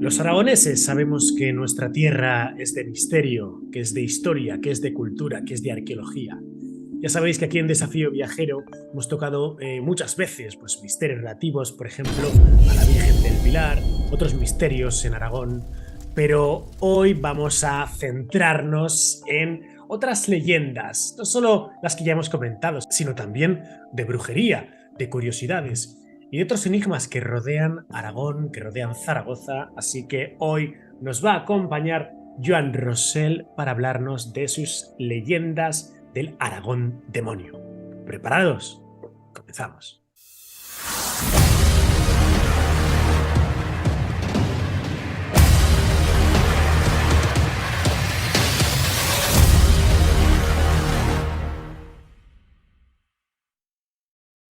Los aragoneses sabemos que nuestra tierra es de misterio, que es de historia, que es de cultura, que es de arqueología. Ya sabéis que aquí en Desafío Viajero hemos tocado muchas veces pues, misterios relativos, por ejemplo, a la Virgen del Pilar, otros misterios en Aragón, pero hoy vamos a centrarnos en otras leyendas, no solo las que ya hemos comentado, sino también de brujería, de curiosidades y de otros enigmas que rodean Aragón, que rodean Zaragoza. Así que hoy nos va a acompañar Joan Rosell para hablarnos de sus leyendas del Aragón demonio. ¿Preparados? Comenzamos.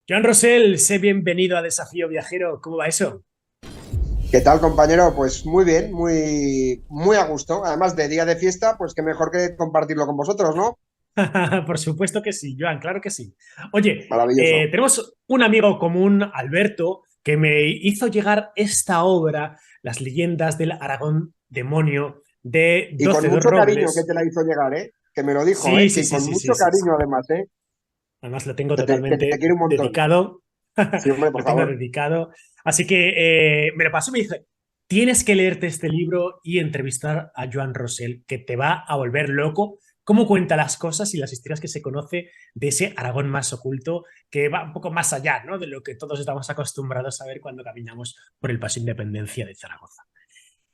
Joan Rosell, sé bienvenido a Desafío Viajero. ¿Cómo va eso? ¿Qué tal, compañero? Pues muy bien, muy a gusto. Además, de día de fiesta, pues qué mejor que compartirlo con vosotros, ¿no? Por supuesto que sí, Joan, claro que sí. Oye, Maravilloso. tenemos un amigo común, Alberto, que me hizo llegar esta obra, Las leyendas del Aragón demonio, de Y con 12 dos mucho cariño que Robles. te la hizo llegar, ¿eh? Que me lo dijo, Sí, ¿eh? sí, Que sí, con sí, sí, mucho sí, sí. cariño, además, ¿eh? Además lo tengo Que te totalmente quiere un montón. dedicado. Sí, hombre, por Lo tengo favor. dedicado. Así que me lo pasó y me dice, tienes que leerte este libro y entrevistar a Joan Rosell, que te va a volver loco. Cómo cuenta las cosas y las historias que se conoce de ese Aragón más oculto, que va un poco más allá, ¿no?, de lo que todos estamos acostumbrados a ver cuando caminamos por el Paso Independencia de Zaragoza.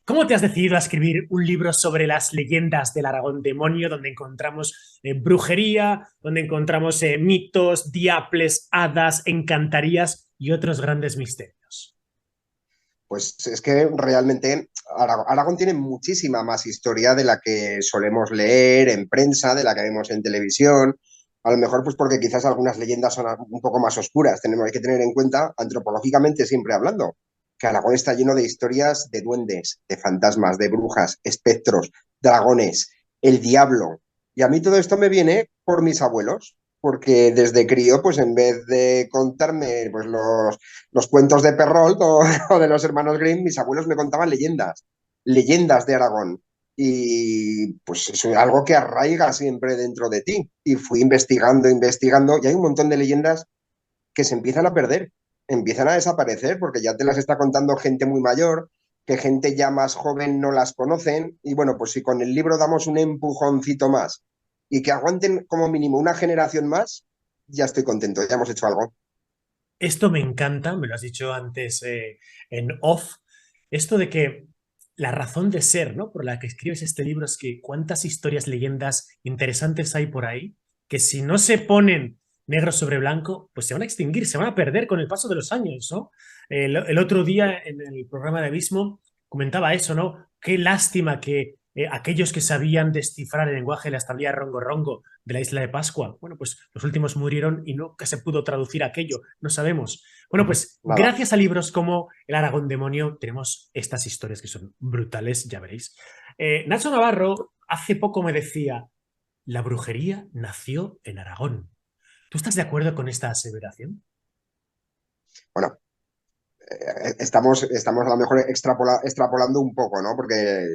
¿Cómo te has decidido a escribir un libro sobre las leyendas del Aragón demonio, donde encontramos brujería, donde encontramos mitos, diaples, hadas, encantarías y otros grandes misterios? Pues es que realmente Aragón tiene muchísima más historia de la que solemos leer en prensa, de la que vemos en televisión. A lo mejor, pues porque quizás algunas leyendas son un poco más oscuras. Hay que tener en cuenta, antropológicamente siempre hablando, que Aragón está lleno de historias de duendes, de fantasmas, de brujas, espectros, dragones, el diablo. Y a mí todo esto me viene por mis abuelos, porque desde crío, pues en vez de contarme pues, los cuentos de Perrault o de los hermanos Grimm, mis abuelos me contaban leyendas, leyendas de Aragón. Y pues eso es algo que arraiga siempre dentro de ti. Y fui investigando, investigando, y hay un montón de leyendas que se empiezan a perder, empiezan a desaparecer, porque ya te las está contando gente muy mayor, que gente ya más joven no las conocen. Y bueno, pues si con el libro damos un empujoncito más y que aguanten como mínimo una generación más, ya estoy contento, ya hemos hecho algo. Esto me encanta, me lo has dicho antes en off, esto de que la razón de ser, ¿no?, por la que escribes este libro es que cuántas historias, leyendas interesantes hay por ahí, que si no se ponen negro sobre blanco, pues se van a extinguir, se van a perder con el paso de los años, ¿no? El otro día en el programa de Abismo comentaba eso, ¿no? Qué lástima que aquellos que sabían descifrar el lenguaje de la tablilla rongo rongo de la isla de Pascua, bueno, pues los últimos murieron y nunca se pudo traducir aquello, no sabemos. Bueno, pues Nada. gracias a libros como El Aragón Demonio tenemos estas historias que son brutales, ya veréis. Nacho Navarro hace poco me decía, la brujería nació en Aragón. ¿Tú estás de acuerdo con esta aseveración? Bueno, estamos a lo mejor extrapolando un poco, ¿no? Porque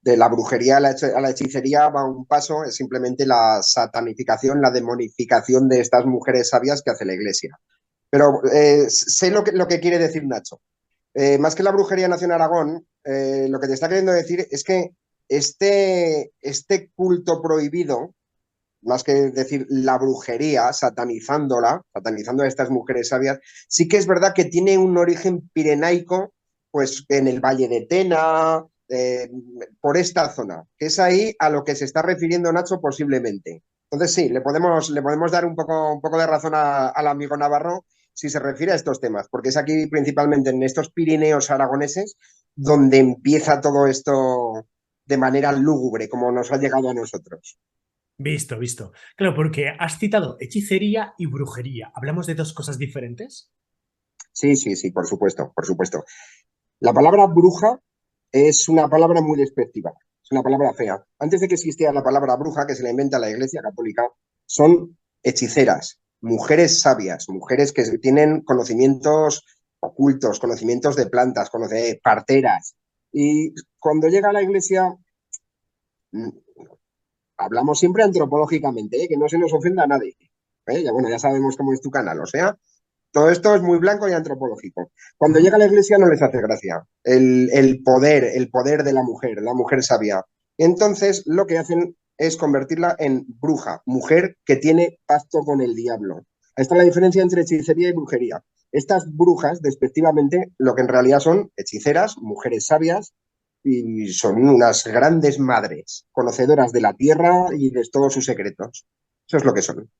de la brujería a la hechicería va un paso, es simplemente la satanificación, la demonificación de estas mujeres sabias que hace la iglesia. Pero sé lo que quiere decir Nacho. Más que la brujería nació en Aragón, lo que te está queriendo decir es que este culto prohibido, más que decir la brujería, satanizando a estas mujeres sabias, sí que es verdad que tiene un origen pirenaico, pues en el Valle de Tena, por esta zona, que es ahí a lo que se está refiriendo Nacho posiblemente. Entonces sí, le podemos dar un poco de razón al amigo Navarro si se refiere a estos temas, porque es aquí principalmente en estos Pirineos aragoneses donde empieza todo esto de manera lúgubre, como nos ha llegado a nosotros. Visto, visto. Claro, porque has citado hechicería y brujería. ¿Hablamos de dos cosas diferentes? Sí, sí, sí, por supuesto, por supuesto. La palabra bruja es una palabra muy despectiva, es una palabra fea. Antes de que existiera la palabra bruja, que se la inventa la Iglesia Católica, son hechiceras, mujeres sabias, mujeres que tienen conocimientos ocultos, conocimientos de plantas, parteras. Y cuando llega a la iglesia, mm, hablamos siempre antropológicamente, ¿eh? Que no se nos ofenda a nadie. Ya, bueno, ya sabemos cómo es tu canal, o sea, todo esto es muy blanco y antropológico. Cuando Ujú. llega a la iglesia no les hace gracia el poder de la mujer sabia. Entonces lo que hacen es convertirla en bruja, mujer que tiene pacto con el diablo. Ahí está la diferencia entre hechicería y brujería. Estas brujas, despectivamente, lo que en realidad son hechiceras, mujeres sabias, y son unas grandes madres, conocedoras de la tierra y de todos sus secretos. Eso es lo que son.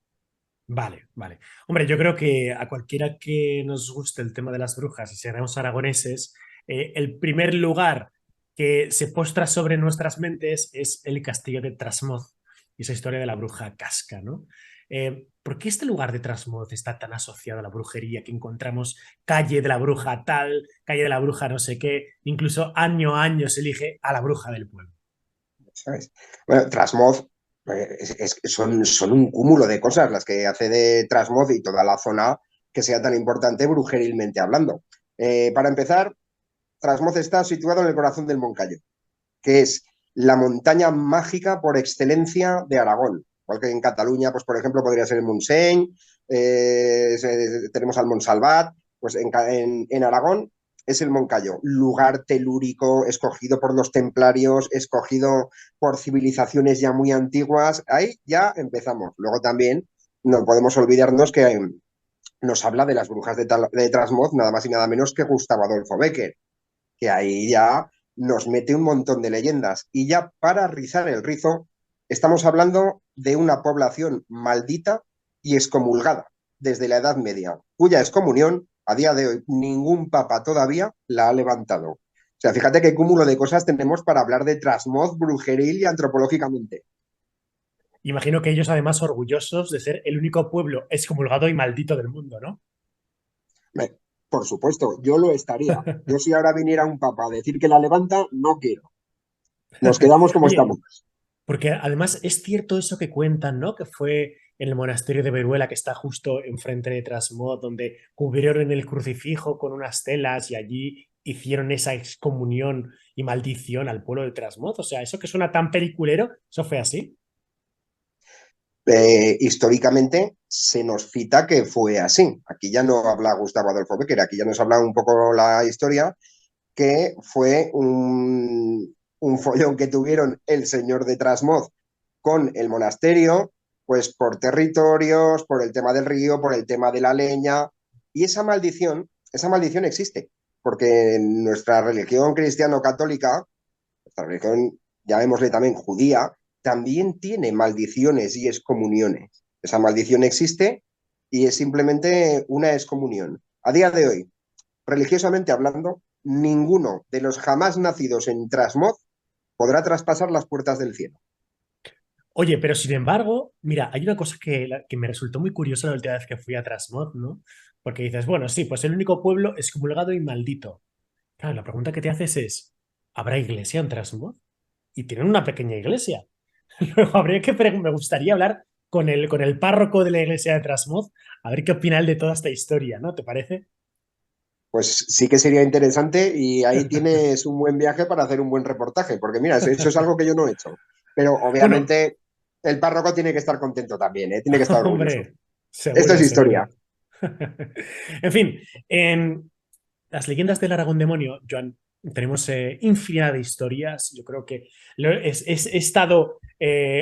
Vale, vale. Hombre, yo creo que a cualquiera que nos guste el tema de las brujas y seamos aragoneses, el primer lugar que se postra sobre nuestras mentes es el castillo de Trasmoz y esa historia de la bruja Casca, ¿no? ¿Por qué este lugar de Trasmoz está tan asociado a la brujería que encontramos calle de la bruja tal, calle de la bruja no sé qué, incluso año a año se elige a la bruja del pueblo? ¿Sabes? Bueno, Trasmoz son un cúmulo de cosas las que hace de Trasmoz y toda la zona que sea tan importante brujerilmente hablando. Para empezar, Trasmoz está situado en el corazón del Moncayo, que es la montaña mágica por excelencia de Aragón. Igual que en Cataluña, pues por ejemplo, podría ser el Montseny, tenemos al Montsalvat, pues en Aragón es el Moncayo, lugar telúrico escogido por los templarios, escogido por civilizaciones ya muy antiguas. Ahí ya empezamos. Luego también no podemos olvidarnos que nos habla de las brujas de Trasmoz, nada más y nada menos que Gustavo Adolfo Bécquer, que ahí ya nos mete un montón de leyendas. Y ya para rizar el rizo, estamos hablando de una población maldita y excomulgada desde la Edad Media, cuya excomunión a día de hoy ningún papa todavía la ha levantado. O sea, fíjate qué cúmulo de cosas tenemos para hablar de Trasmoz, brujeril y antropológicamente. Imagino que ellos además orgullosos de ser el único pueblo excomulgado y maldito del mundo, ¿no? Por supuesto, yo lo estaría. Yo si ahora viniera un papa a decir que la levanta, no quiero. Nos quedamos como Oye, estamos. porque además es cierto eso que cuentan, ¿no? Que fue en el monasterio de Veruela, que está justo enfrente de Trasmoz, donde cubrieron el crucifijo con unas telas y allí hicieron esa excomunión y maldición al pueblo de Trasmoz. O sea, eso que suena tan peliculero, ¿eso fue así? Históricamente se nos cita que fue así. Aquí ya no habla Gustavo Adolfo Bécquer, aquí ya nos habla un poco la historia, que fue un follón que tuvieron el señor de Trasmoz con el monasterio, pues por territorios, por el tema del río, por el tema de la leña, y esa maldición existe, porque en nuestra religión cristiano-católica, nuestra religión, llamémosle también judía, también tiene maldiciones y excomuniones. Esa maldición existe y es simplemente una excomunión. A día de hoy, religiosamente hablando, ninguno de los jamás nacidos en Trasmoz podrá traspasar las puertas del cielo. Oye, pero sin embargo, mira, hay una cosa que me resultó muy curiosa la última vez que fui a Trasmoz, ¿no? Porque dices, bueno, sí, pues el único pueblo excomulgado y maldito. Claro, la pregunta que te haces es, ¿habrá iglesia en Trasmoz? Y tienen una pequeña iglesia. Luego habría que, me gustaría hablar con el párroco de la iglesia de Trasmoz, a ver qué opina él de toda esta historia, ¿no? ¿Te parece? Pues sí que sería interesante y ahí tienes un buen viaje para hacer un buen reportaje, porque mira, eso es algo que yo no he hecho. Pero Bueno, obviamente el párroco tiene que estar contento también, ¿eh? Tiene que estar orgulloso. hombre, Esto es seguro, historia. seguro. En fin, en las leyendas del Aragón Demonio, Joan, tenemos infinidad de historias. Yo creo que he estado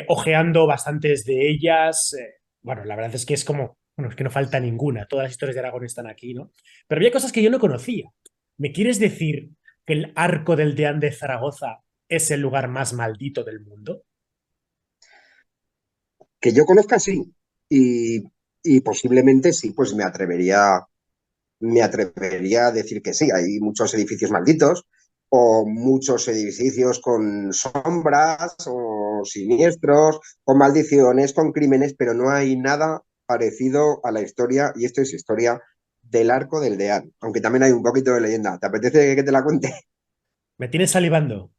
ojeando bastantes de ellas. Bueno, la verdad es que es como, bueno, es que no falta ninguna. Todas las historias de Aragón están aquí, ¿no? Pero había cosas que yo no conocía. ¿Me quieres decir que el Arco del Deán de Zaragoza es el lugar más maldito del mundo? Que yo conozca, sí. Y, y posiblemente sí, pues me atrevería a decir que sí. Hay muchos edificios malditos o muchos edificios con sombras o siniestros, con maldiciones, con crímenes, pero no hay nada parecido a la historia, y esto es historia del Arco del Deán, aunque también hay un poquito de leyenda. ¿Te apetece que te la cuente? Me tienes salivando.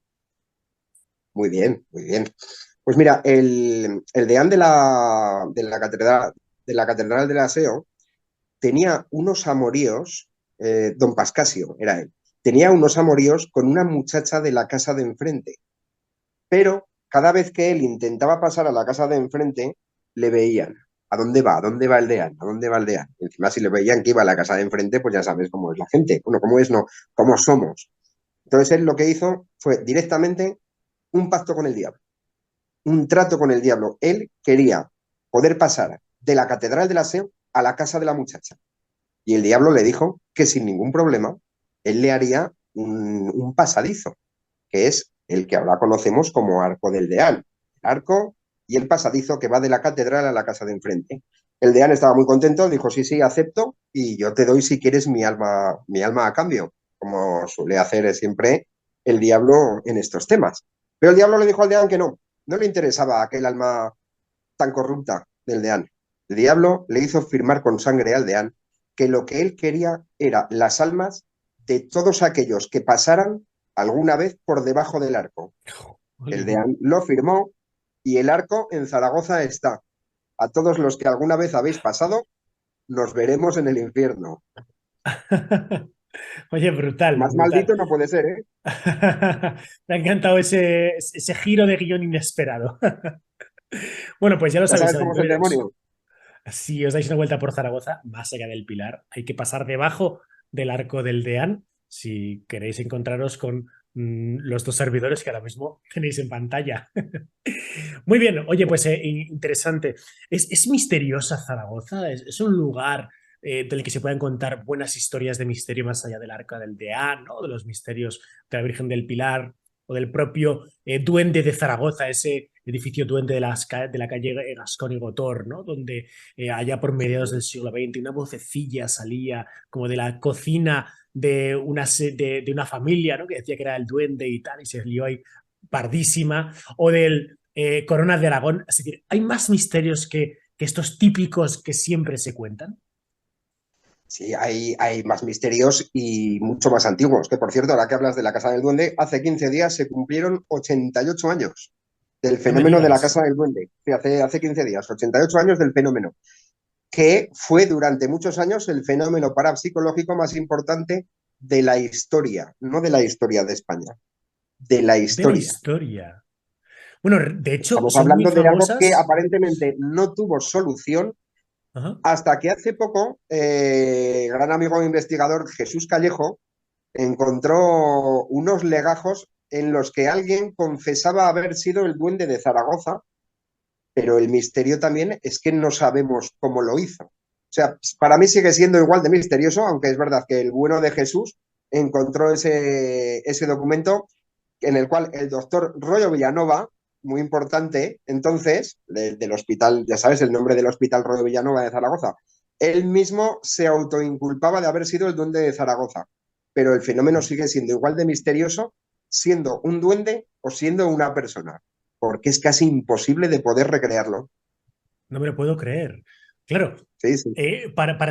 Muy bien, muy bien. Pues mira, el deán de la catedral del Aseo tenía unos amoríos, don Pascasio era él, tenía unos amoríos con una muchacha de la casa de enfrente, pero cada vez que él intentaba pasar a la casa de enfrente, le veían. ¿A dónde va? ¿A dónde va el deán? ¿A dónde va el deán? Y encima, si le veían que iba a la casa de enfrente, pues ya sabes cómo es la gente. Bueno, cómo es, no, cómo somos. Entonces él lo que hizo fue directamente un pacto con el diablo, un trato con el diablo. Él quería poder pasar de la catedral de la SEO a la casa de la muchacha. Y el diablo le dijo que sin ningún problema él le haría un pasadizo, que es el que ahora conocemos como Arco del Deán. El arco y el pasadizo que va de la catedral a la casa de enfrente. El deán estaba muy contento, dijo, sí, sí, acepto, y yo te doy, si quieres, mi alma a cambio, como suele hacer siempre el diablo en estos temas. Pero el diablo le dijo al deán que no le interesaba aquel alma tan corrupta del deán. El diablo le hizo firmar con sangre al deán que lo que él quería era las almas de todos aquellos que pasaran alguna vez por debajo del arco. El Jolín. deán lo firmó y el arco en Zaragoza está. A todos los que alguna vez habéis pasado, nos veremos en el infierno. Oye, brutal, Más brutal. maldito no puede ser, ¿eh? Me ha encantado ese giro de guión inesperado. Bueno, pues ya lo Ya sabéis, sabes cómo es el aventureros. demonio. Si os dais una vuelta por Zaragoza, más allá del Pilar, hay que pasar debajo del Arco del Deán si queréis encontraros con los dos servidores que ahora mismo tenéis en pantalla. Muy bien, oye, pues interesante. Es misteriosa Zaragoza? ¿Es un lugar del que se puedan contar buenas historias de misterio más allá del Arca del Deán, ¿no? De los misterios de la Virgen del Pilar o del propio Duende de Zaragoza, ese edificio Duende de la calle Gascón y Gotor, ¿no? Donde allá por mediados del siglo XX una vocecilla salía como de la cocina de una familia, ¿no? Que decía que era el duende y tal, y se lió ahí pardísima, o del Corona de Aragón. Es decir, hay más misterios que estos típicos que siempre se cuentan. Sí, hay más misterios y mucho más antiguos. Que por cierto, ahora que hablas de la Casa del Duende, hace 15 días se cumplieron 88 años del No me fenómeno de la digas. Casa del Duende. Sí, hace 15 días, 88 años del fenómeno, que fue durante muchos años el fenómeno parapsicológico más importante de la historia, no de la historia de España, de la De la historia. historia. Bueno, de hecho, Estamos son muy hablando de algo que famosas. aparentemente no tuvo solución Ajá. hasta que hace poco, gran amigo e investigador Jesús Callejo encontró unos legajos en los que alguien confesaba haber sido el duende de Zaragoza, pero el misterio también es que no sabemos cómo lo hizo. O sea, para mí sigue siendo igual de misterioso, aunque es verdad que el bueno de Jesús encontró ese documento en el cual el doctor Rollo Villanova, muy importante entonces, del hospital, ya sabes, el nombre del hospital Rollo Villanova de Zaragoza, él mismo se autoinculpaba de haber sido el duende de Zaragoza, pero el fenómeno sigue siendo igual de misterioso siendo un duende o siendo una persona, porque es casi imposible de poder recrearlo. No me lo puedo creer. Claro, Sí, sí.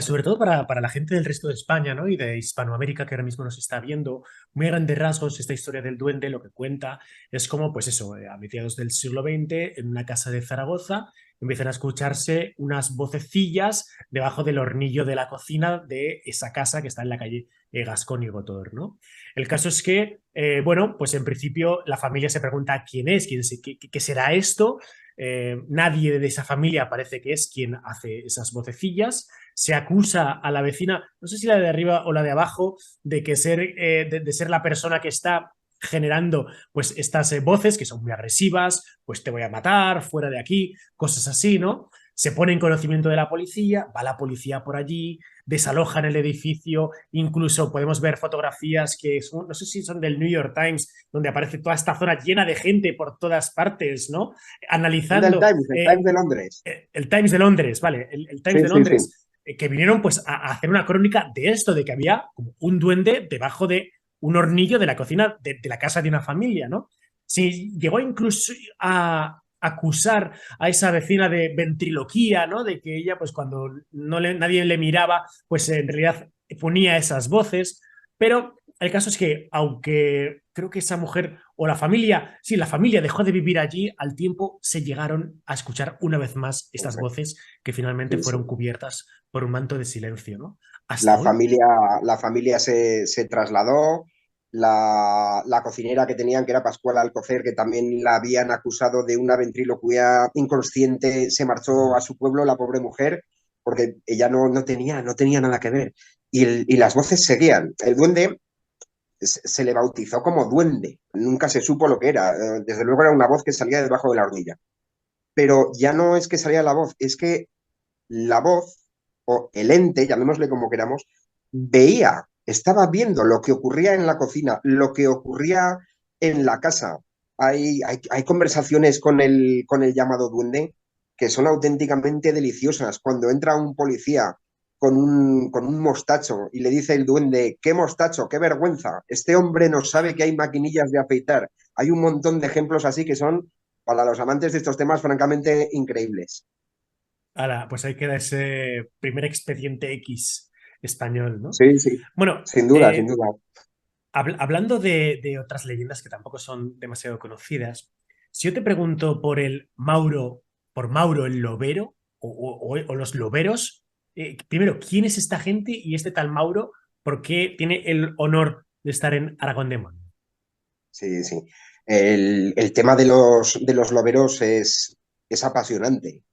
sobre todo para la gente del resto de España, ¿no? Y de Hispanoamérica que ahora mismo nos está viendo, muy a grandes rasgos, esta historia del duende lo que cuenta es como, pues eso, a mediados del siglo XX, en una casa de Zaragoza, empiezan a escucharse unas vocecillas debajo del hornillo de la cocina de esa casa que está en la calle Gascón y Gotor, ¿no? El caso es que, bueno, pues en principio la familia se pregunta quién es, qué será esto. Nadie de esa familia parece que es quien hace esas vocecillas. Se acusa a la vecina, no sé si la de arriba o la de abajo, de que de ser la persona que está generando pues estas voces que son muy agresivas, pues te voy a matar, fuera de aquí, cosas así, ¿no? Se pone en conocimiento de la policía, va la policía por allí, desalojan el edificio, incluso podemos ver fotografías que son, no sé si son del New York Times, donde aparece toda esta zona llena de gente por todas partes, ¿no? Son del Analizando Times, del Times de Londres. el Times de Londres, ¿vale? El Times Sí, de sí, sí. Londres, que vinieron pues a hacer una crónica de esto, de que había como un duende debajo de un hornillo de la cocina de la casa de una familia, ¿no? Si llegó incluso a acusar a esa vecina de ventriloquía, ¿no? De que ella, pues cuando nadie le miraba, pues en realidad ponía esas voces, pero el caso es que, aunque creo que esa mujer o la familia, sí, la familia dejó de vivir allí, al tiempo se llegaron a escuchar una vez más estas Correcto. voces que finalmente Sí, sí. fueron cubiertas por un manto de silencio, ¿no? Hasta La hoy. familia, la familia se trasladó, la cocinera que tenían, que era Pascuala Alcocer, que también la habían acusado de una ventriloquía inconsciente, se marchó a su pueblo, la pobre mujer, porque ella no tenía nada que ver. Y las voces seguían. El duende se le bautizó como duende, nunca se supo lo que era. Desde luego era una voz que salía debajo de la hornilla. Pero ya no es que salía la voz, es que la voz, o el ente, llamémosle como queramos, veía, estaba viendo lo que ocurría en la cocina, lo que ocurría en la casa. Hay conversaciones con el llamado duende que son auténticamente deliciosas. Cuando entra un policía con un mostacho y le dice el duende, qué mostacho, qué vergüenza, este hombre no sabe que hay maquinillas de afeitar. Hay un montón de ejemplos así que son, para los amantes de estos temas, francamente increíbles. Ahora, pues ahí queda ese primer expediente X español, ¿no? Sí, sí, Bueno, sin duda, sin duda. hablando de otras leyendas que tampoco son demasiado conocidas, si yo te pregunto por Mauro el Lobero o los Loberos, primero, ¿quién es esta gente y este tal Mauro? ¿Por qué tiene el honor de estar en Aragón Demon? Sí, sí. El tema de los loberos es apasionante.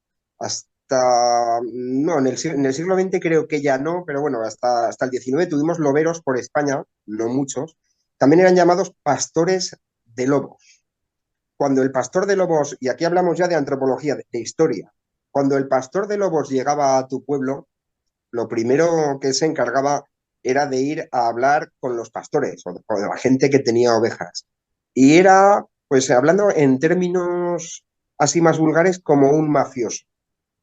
No, en el siglo XX creo que ya no, pero bueno, hasta el XIX tuvimos loberos por España, no muchos. También eran llamados pastores de lobos. Cuando el pastor de lobos, y aquí hablamos ya de antropología, de historia, cuando el pastor de lobos llegaba a tu pueblo, lo primero que se encargaba era de ir a hablar con los pastores o con la gente que tenía ovejas. Y era, pues hablando en términos así más vulgares, como un mafioso.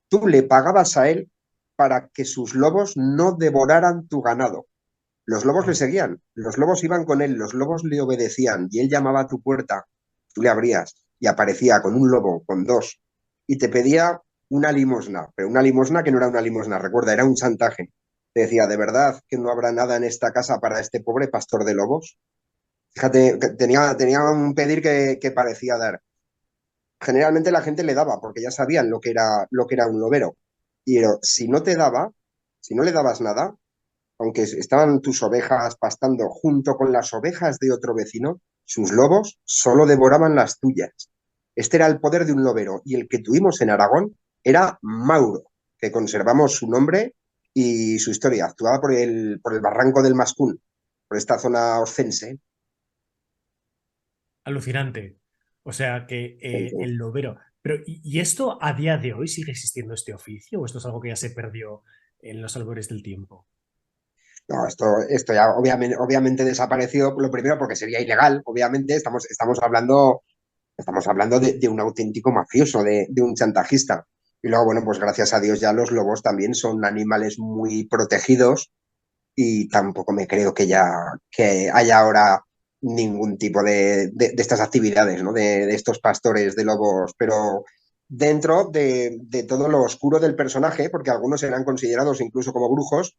Tú le pagabas a él para que sus lobos no devoraran tu ganado. Los lobos le Wow. seguían, los lobos iban con él, los lobos le obedecían y él llamaba a tu puerta, tú le abrías y aparecía con un lobo, con dos, y te pedía una limosna, pero una limosna que no era una limosna, recuerda, era un chantaje. Te decía, ¿de verdad que no habrá nada en esta casa para este pobre pastor de lobos? Fíjate, que tenía un pedir que parecía dar. Generalmente la gente le daba porque ya sabían lo que era un lobero. Pero si no te daba, si no le dabas nada, aunque estaban tus ovejas pastando junto con las ovejas de otro vecino, sus lobos solo devoraban las tuyas. Este era el poder de un lobero y el que tuvimos en Aragón era Mauro, que conservamos su nombre y su historia. Actuaba por el barranco del Mascún, por esta zona oscense. Alucinante. O sea que el lobero. Pero, ¿y esto a día de hoy sigue existiendo este oficio? ¿O esto es algo que ya se perdió en los albores del tiempo? No, esto ya obviamente desapareció, lo primero porque sería ilegal, obviamente, estamos hablando de un auténtico mafioso, de un chantajista. Y luego, bueno, pues gracias a Dios ya los lobos también son animales muy protegidos y tampoco me creo que haya ahora ningún tipo de estas actividades, ¿no? De estos pastores de lobos, pero dentro de todo lo oscuro del personaje, porque algunos eran considerados incluso como brujos,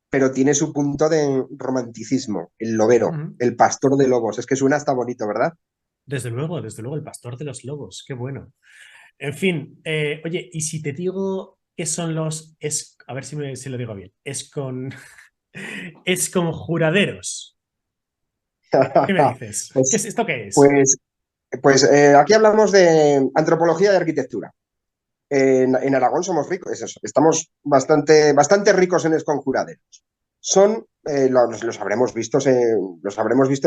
pero tiene su punto de romanticismo, el lobero, Ujú. el pastor de lobos. Es que suena hasta bonito, ¿verdad? Desde luego, el pastor de los lobos. Qué bueno. En fin, oye, y si te digo qué son a ver si lo digo bien, es con juraderos. ¿Qué me dices? ¿Qué Pues, es esto qué es? pues, pues aquí hablamos de antropología y arquitectura. En Aragón somos ricos, es eso, estamos bastante ricos en esconjuraderos. Los habremos visto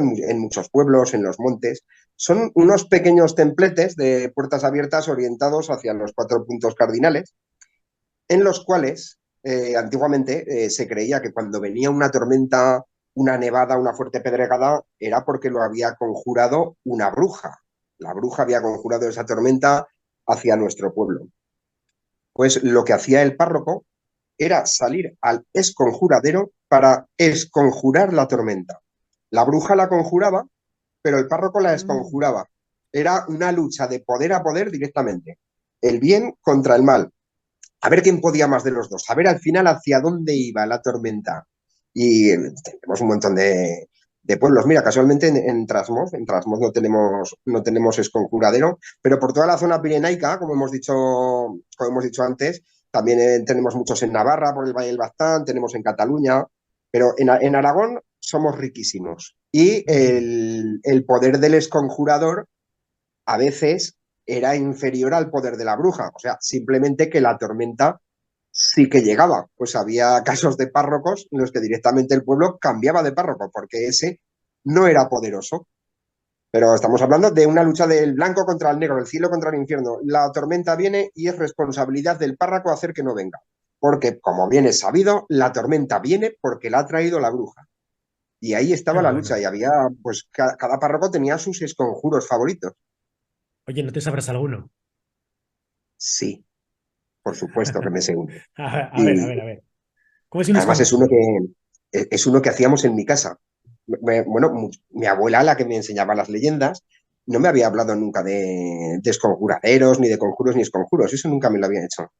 en muchos pueblos, en los montes. Son unos pequeños templetes de puertas abiertas orientados hacia los cuatro puntos cardinales, en los cuales antiguamente se creía que cuando venía una tormenta, una nevada, una fuerte pedregada, era porque lo había conjurado una bruja. La bruja había conjurado esa tormenta hacia nuestro pueblo. Pues lo que hacía el párroco era salir al esconjuradero para esconjurar la tormenta. La bruja la conjuraba, pero el párroco la Mm. esconjuraba. Era una lucha de poder a poder directamente. El bien contra el mal. A ver quién podía más de los dos. A ver al final hacia dónde iba la tormenta. Y tenemos un montón de pueblos. Mira, casualmente en Trasmoz no tenemos esconjuradero, pero por toda la zona pirenaica, como hemos dicho antes, también tenemos muchos en Navarra, por el Valle del Baztán, tenemos en Cataluña, pero en Aragón somos riquísimos. y Ujú. el poder del esconjurador a veces era inferior al poder de la bruja. O sea, simplemente que la tormenta sí que llegaba. Pues había casos de párrocos en los que directamente el pueblo cambiaba de párroco porque ese no era poderoso. Pero estamos hablando de una lucha del blanco contra el negro, el cielo contra el infierno. La tormenta viene y es responsabilidad del párroco hacer que no venga. Porque, como bien es sabido, la tormenta viene porque la ha traído la bruja. Y ahí Qué estaba la lucha. bueno. Y había, pues, cada párroco tenía sus esconjuros favoritos. Oye, ¿no te sabrás alguno? Sí, por supuesto que me sé uno. A ver, a Y ver, a ver. ¿Cómo es un además esconjuro? es uno que hacíamos en mi casa. Bueno, mi abuela, la que me enseñaba las leyendas, no me había hablado nunca de esconjuraderos, ni de conjuros, ni esconjuros. Eso nunca me lo había hecho.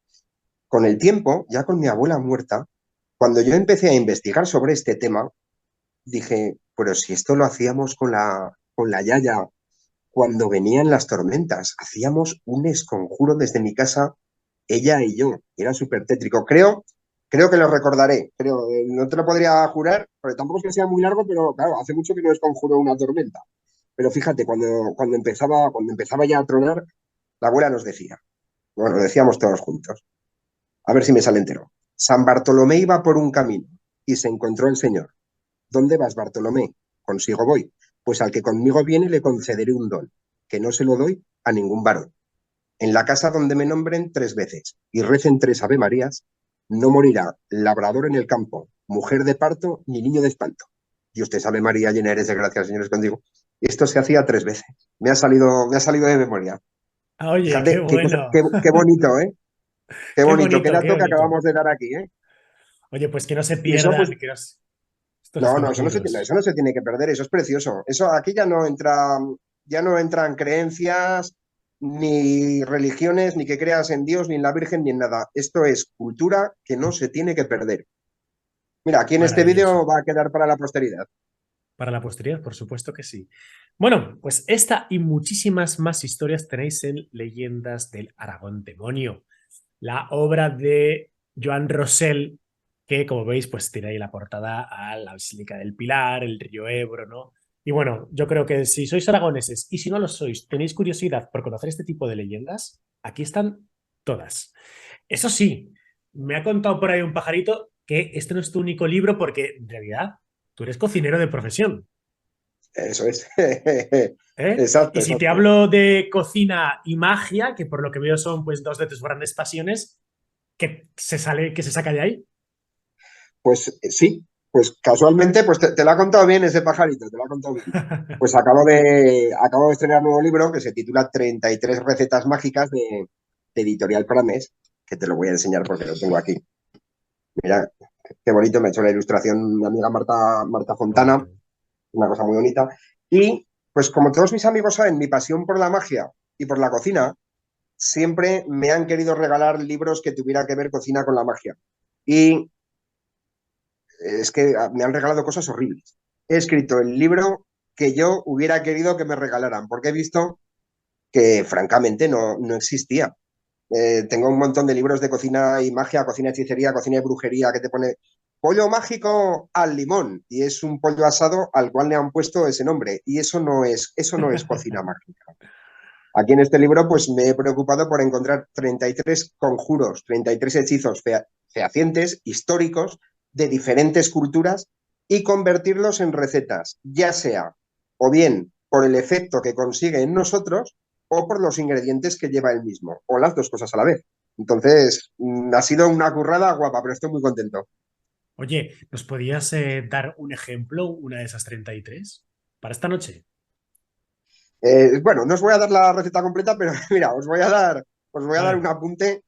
Con el tiempo, ya con mi abuela muerta, cuando yo empecé a investigar sobre este tema, dije, pero si esto lo hacíamos con la yaya cuando venían las tormentas, hacíamos un esconjuro desde mi casa, ella y yo. Era súper tétrico. Creo que lo recordaré. Creo, no te lo podría jurar, porque tampoco es que sea muy largo, pero claro, hace mucho que no desconjuro una tormenta. Pero fíjate, cuando empezaba ya a tronar, la abuela nos decía, bueno, lo decíamos todos juntos, a ver si me sale entero. San Bartolomé iba por un camino y se encontró el Señor. ¿Dónde vas, Bartolomé? Consigo voy. Pues al que conmigo viene le concederé un don, que no se lo doy a ningún varón. En la casa donde me nombren 3 veces y recen 3 Ave Marías, no morirá labrador en el campo, mujer de parto ni niño de espanto. Dios te salve María, llena eres de gracia, el Señor es contigo. Esto se hacía 3 veces. Me ha salido de memoria. Ah, oye, qué Fíjate, bueno. qué bonito, ¿eh? Qué Qué bonito, qué bonito, qué dato que bonito. acabamos de dar aquí, ¿eh? Oye, pues que no se Y eso, pues, pierdan, estos no, no, eso esconjuros. no se tiene que perder, eso es precioso. Eso aquí ya no entran creencias, ni religiones, ni que creas en Dios, ni en la Virgen, ni en nada. Esto es cultura que no se tiene que perder. Mira, aquí en este Maravilloso. vídeo va a quedar para la posteridad. Para la posteridad, por supuesto que sí. Bueno, pues esta y muchísimas más historias tenéis en Leyendas del Aragón Demonio, la obra de Joan Rosell, que como veis, pues tiene ahí la portada a la Basílica del Pilar, el río Ebro, ¿no? Y bueno, yo creo que si sois aragoneses y si no lo sois, tenéis curiosidad por conocer este tipo de leyendas, aquí están todas. Eso sí, me ha contado por ahí un pajarito que este no es tu único libro porque en realidad tú eres cocinero de profesión. Eso es. ¿Eh? Exacto, Y si te exacto. hablo de cocina y magia, que por lo que veo son pues dos de tus grandes pasiones, que se saca de ahí. Pues sí, pues casualmente, pues te lo ha contado bien ese pajarito, te lo ha contado bien. Pues acabo de estrenar un nuevo libro que se titula 33 recetas mágicas de Editorial Prames, que te lo voy a enseñar porque lo tengo aquí. Mira, qué bonito, me ha hecho la ilustración mi amiga Marta Qué Fontana, bonito. una cosa muy bonita. Y pues como todos mis amigos saben, mi pasión por la magia y por la cocina, siempre me han querido regalar libros que tuvieran que ver cocina con la magia. Y es que me han regalado cosas horribles. He escrito el libro que yo hubiera querido que me regalaran, porque he visto que francamente no existía. Tengo un montón de libros de cocina y magia, cocina y hechicería, cocina y brujería, que te pone pollo mágico al limón, y es un pollo asado al cual le han puesto ese nombre, y eso no es cocina mágica. Aquí en este libro pues me he preocupado por encontrar 33 conjuros, 33 hechizos fehacientes, históricos, de diferentes culturas y convertirlos en recetas, ya sea o bien por el efecto que consigue en nosotros o por los ingredientes que lleva el mismo, o las dos cosas a la vez. Entonces, ha sido una currada guapa, pero estoy muy contento. Oye, ¿nos podías dar un ejemplo, una de esas 33 para esta noche? Bueno, no os voy a dar la receta completa, pero mira, os voy a A dar ver, un apunte.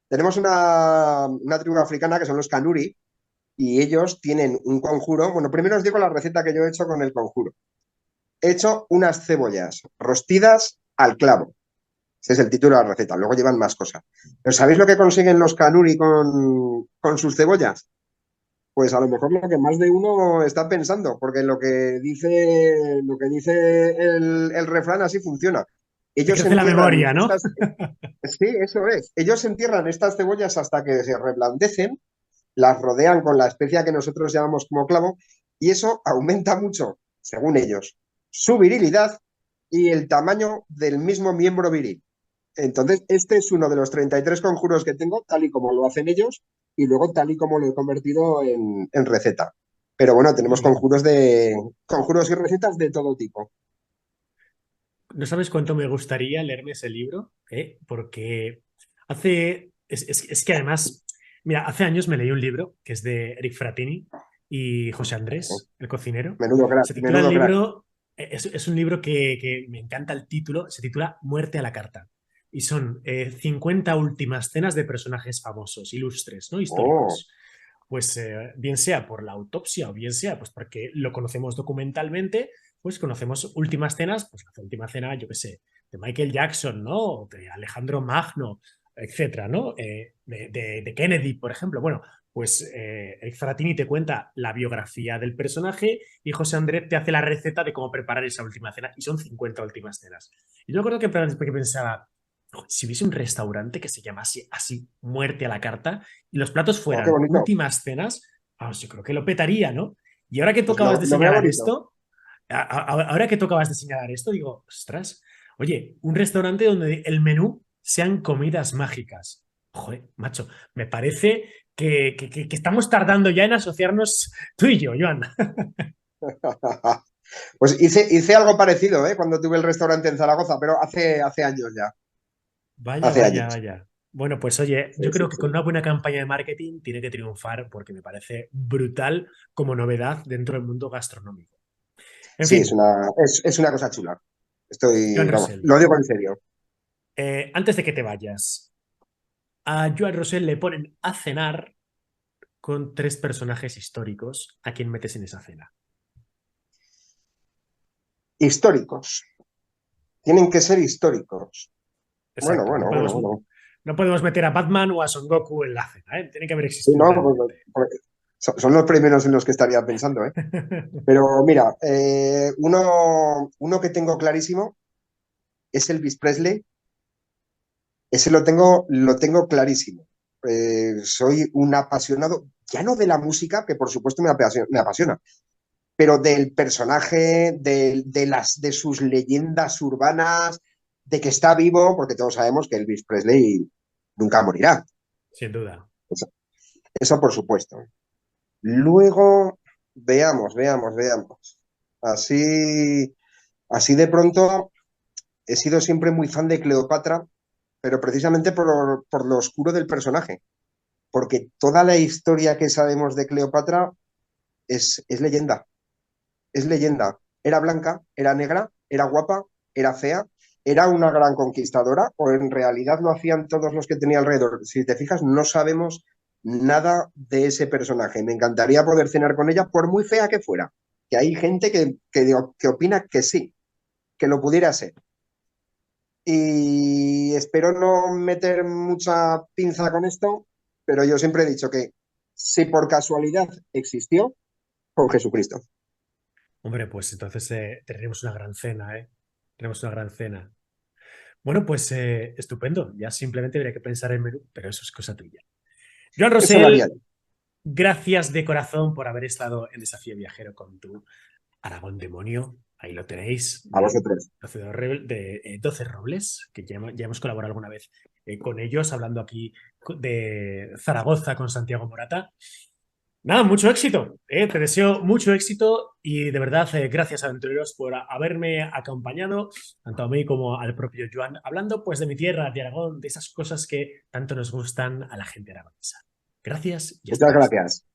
Tenemos una tribu africana que son los Kanuri, y ellos tienen un conjuro. Bueno, primero os digo la receta que yo he hecho con el conjuro. He hecho unas cebollas rostidas al clavo. Ese es el título de la receta. Luego llevan más cosas. ¿Pero sabéis lo que consiguen los canuri con sus cebollas? Pues a lo mejor lo que más de uno está pensando, porque lo que dice el refrán así funciona. te Ellos crece la entierran memoria, ¿no? estas, sí, eso es. Ellos entierran estas cebollas hasta que se reblandecen, las rodean con la especia que nosotros llamamos como clavo, y eso aumenta mucho. según ellos, su virilidad y el tamaño del mismo miembro viril. Entonces, este es uno de los 33 conjuros que tengo, tal y como lo hacen ellos, y luego tal y como lo he convertido en receta. Pero bueno, tenemos Oye, conjuros y recetas de todo tipo. ¿no sabes cuánto me gustaría leerme ese libro? Porque es que además, mira, hace años me leí un libro que es de Eric Fratini y José Andrés, el cocinero. Menudo crack, Se titula el menudo crack. libro, es un libro que me encanta el título, se titula Muerte a la carta. Y son 50 últimas cenas de personajes famosos, ilustres, ¿no? Oh, Históricos. Pues bien sea por la autopsia o bien sea pues porque lo conocemos documentalmente, pues conocemos últimas cenas, pues la última cena, yo qué sé, de Michael Jackson, ¿no? De Alejandro Magno, etcétera, ¿no? De Kennedy, por ejemplo. Bueno, pues Eric Fratini te cuenta la biografía del personaje y José Andrés te hace la receta de cómo preparar esa última cena y son 50 últimas cenas. Y yo me acuerdo que pensaba, si hubiese un restaurante que se llamase así, Muerte a la carta, y los platos oh, qué fueran bonito. últimas cenas, vamos, yo creo que lo petaría, ¿no? Y ahora que Pues tocabas de lo veo señalar bonito. esto, ahora que tocabas de señalar esto, digo, ostras, oye, un restaurante donde el menú sean comidas mágicas. Joder, macho, me parece que estamos tardando ya en asociarnos tú y yo, Joan. Pues hice algo parecido, ¿eh? Cuando tuve el restaurante en Zaragoza, pero hace años ya. Vaya, Hace vaya, años. vaya. Bueno, pues oye, Sí, yo sí, creo que sí. con una buena campaña de marketing tiene que triunfar porque me parece brutal como novedad dentro del mundo gastronómico. En Sí, es fin, una cosa chula. Joan Vamos, Rosell, lo digo en serio. antes de que te vayas, a Joan Rosell le ponen a cenar con tres personajes históricos a quien metes en esa cena. Históricos. Tienen que ser históricos. Bueno, Exacto, bueno, bueno, bueno. no podemos meter a Batman o a Son Goku en la cena, ¿eh? Tiene que haber Sí, existido no, pues, realmente. pues, son los primeros en los que estaría pensando, ¿eh? Pero mira, uno que tengo clarísimo es Elvis Presley. Ese lo tengo clarísimo. Soy un apasionado, ya no de la música, que por supuesto me apasiona, pero del personaje, de sus leyendas urbanas, de que está vivo, porque todos sabemos que Elvis Presley nunca morirá. Sin duda. Eso por supuesto. Luego, veamos. Así, así de pronto, he sido siempre muy fan de Cleopatra, pero precisamente por lo oscuro del personaje, porque toda la historia que sabemos de Cleopatra es leyenda, es leyenda. Era blanca, era negra, era guapa, era fea, era una gran conquistadora, o en realidad lo hacían todos los que tenía alrededor. Si te fijas, no sabemos nada de ese personaje. Me encantaría poder cenar con ella, por muy fea que fuera. Que hay gente que opina que sí, que lo pudiera ser. Y espero no meter mucha pinza con esto, pero yo siempre he dicho que si por casualidad existió, con Jesucristo. Hombre, pues entonces tendremos una gran cena, ¿eh? Tenemos una gran cena. Bueno, pues estupendo. Ya simplemente habría que pensar en menú, pero eso es cosa tuya. Joan Eso lo haría Rosell, yo. gracias de corazón por haber estado en Desafío Viajero con tu Aragón Demonio. Ahí lo tenéis, A de vosotros. 12 Robles, que ya hemos colaborado alguna vez con ellos, hablando aquí de Zaragoza con Santiago Morata. Nada, mucho éxito. Te deseo mucho éxito y de verdad, gracias aventureros por haberme acompañado, tanto a mí como al propio Joan, hablando pues de mi tierra, de Aragón, de esas cosas que tanto nos gustan a la gente aragonesa. Gracias y hasta Muchas la próxima. gracias.